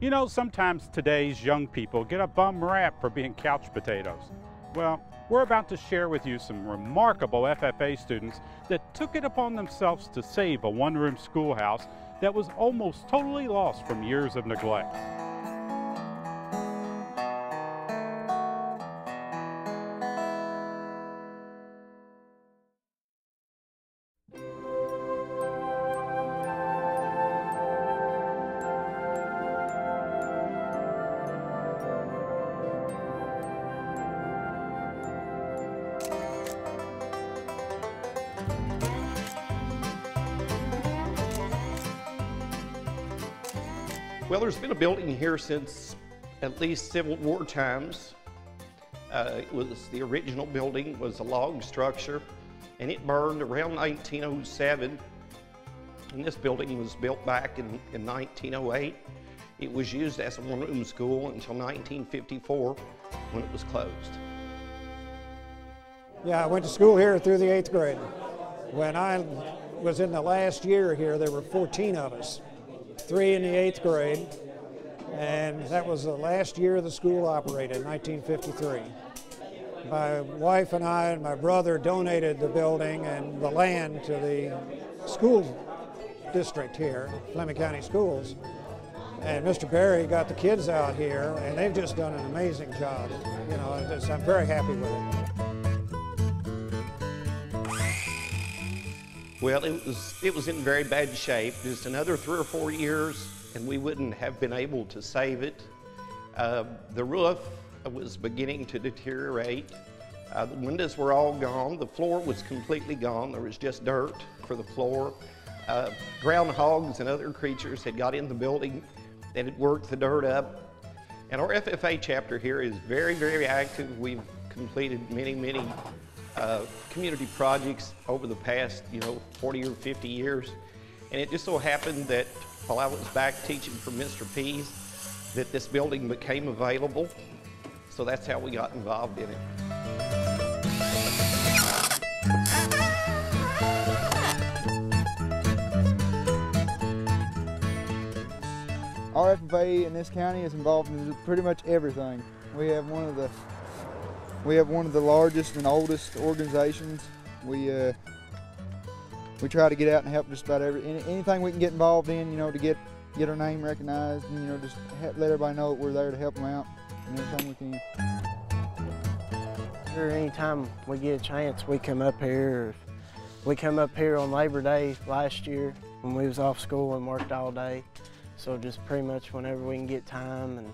You know, sometimes today's young people get a bum rap for being couch potatoes. Well, we're about to share with you some remarkable FFA students that took it upon themselves to save a one-room schoolhouse that was almost totally lost from years of neglect. Well, there's been a building here since at least Civil War times. The original building was a log structure, and it burned around 1907. And this building was built back in 1908. It was used as a one-room school until 1954 when it was closed. Yeah, I went to school here through the 8th grade. When I was in the last year here, there were 14 of us. 3 in the 8th grade, and that was the last year the school operated, 1953. My wife and I and my brother donated the building and the land to the school district here, Fleming County Schools. And Mr. Berry got the kids out here, and they've just done an amazing job. You know, I'm very happy with it. Well, it was in very bad shape. Just another 3 or 4 years, and we wouldn't have been able to save it. The roof was beginning to deteriorate. The windows were all gone. The floor was completely gone. There was just dirt for the floor. Groundhogs and other creatures had got in the building and had worked the dirt up. And our FFA chapter here is very, very active. We've completed many community projects over the past, 40 or 50 years. And it just so happened that while I was back teaching for Mr. Pease, that this building became available. So that's how we got involved in it. Our FFA in this county is involved in pretty much everything. We have one of the largest and oldest organizations. We try to get out and help just about anything we can get involved in, to get our name recognized, and just let everybody know that we're there to help them out and everything we can. Sure, anytime we get a chance, we come up here. We come up here on Labor Day last year when we was off school and worked all day. So just pretty much whenever we can get time and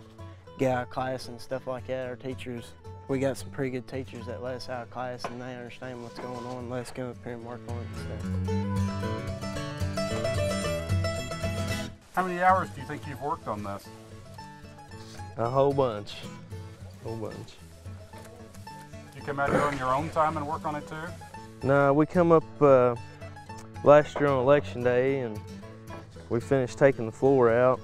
get out of class and stuff like that, our teachers, we got some pretty good teachers that let us out of class and they understand what's going on, let us come up here and work on it and stuff. How many hours do you think you've worked on this? A whole bunch. You come out here on your own time and work on it too? No, we come up last year on election day and we finished taking the floor out.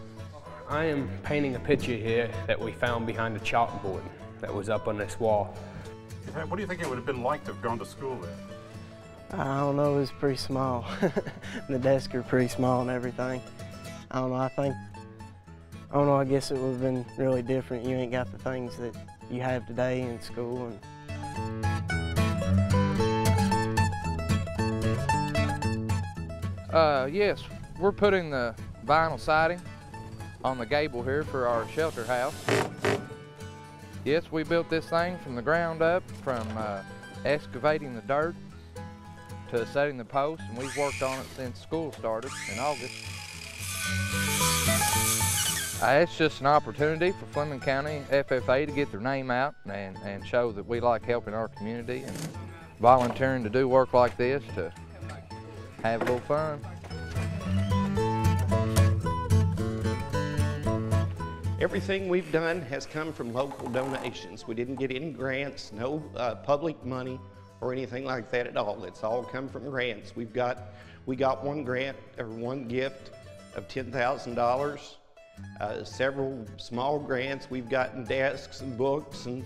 I am painting a picture here that we found behind the chalkboard that was up on this wall. What do you think it would have been like to have gone to school there? I don't know, it was pretty small. The desks are pretty small and everything. I don't know, I guess it would have been really different. You ain't got the things that you have today in school. Yes, we're putting the vinyl siding on the gable here for our shelter house. Yes, we built this thing from the ground up, from excavating the dirt to setting the posts, and we've worked on it since school started in August. It's just an opportunity for Fleming County FFA to get their name out and show that we like helping our community and volunteering to do work like this to have a little fun. Everything we've done has come from local donations. We didn't get any grants, no public money or anything like that at all. It's all come from grants. We got one grant or one gift of $10,000. Several small grants. We've gotten desks and books and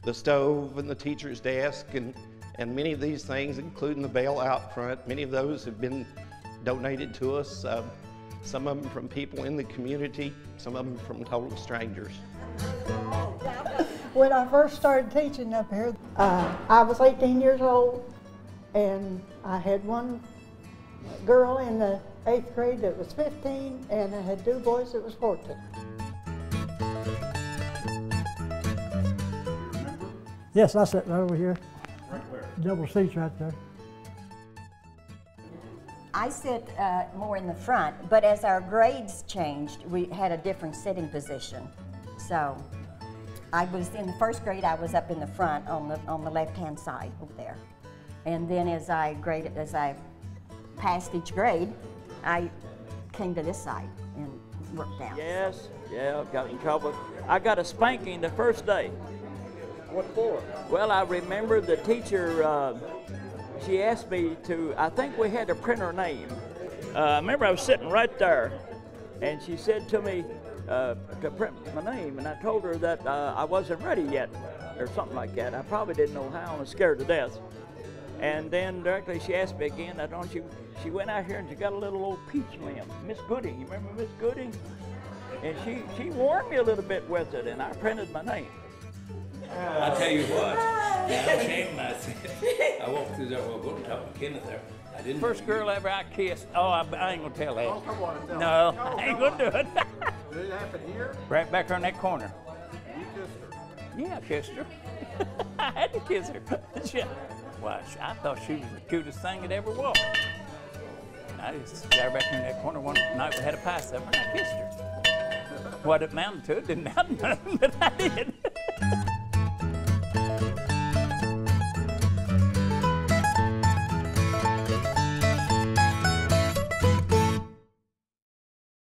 the stove and the teacher's desk and many of these things, including the bell out front, many of those have been donated to us. Some of them from people in the community, some of them from total strangers. When I first started teaching up here, I was 18 years old, and I had one girl in the 8th grade that was 15, and I had 2 boys that was 14. Yes, I sat right over here. Right where? Double seats right there. I sit more in the front, but as our grades changed, we had a different sitting position. So I was in the 1st grade, I was up in the front on the left-hand side over there. And then as I passed each grade, I came to this side and worked down. Yes, yeah, got in trouble. I got a spanking the first day. What for? Well, I remember the teacher, she asked me to, I think we had to print her name. I remember I was sitting right there, and she said to me to print my name, and I told her that I wasn't ready yet, or something like that. I probably didn't know how, I was scared to death. And then directly she asked me again, she went out here and she got a little old peach limb, Miss Gooding, you remember Miss Gooding? And she warned me a little bit with it, and I printed my name. I tell you what, I'm ashamed myself. I walked through there, well, going to talk to Kenneth there. I didn't. First girl ever I kissed. Oh, I ain't gonna tell that. Oh, come on and tell No, me. I ain't gonna do it. Did it happen here? Right back on that corner. You kissed her? Yeah, I kissed her. I had to kiss her. Well, I thought she was the cutest thing that ever walked. And I just got her back in that corner one night. We had a pie supper and I kissed her. What it amounted to, it didn't amount to nothing, but I did.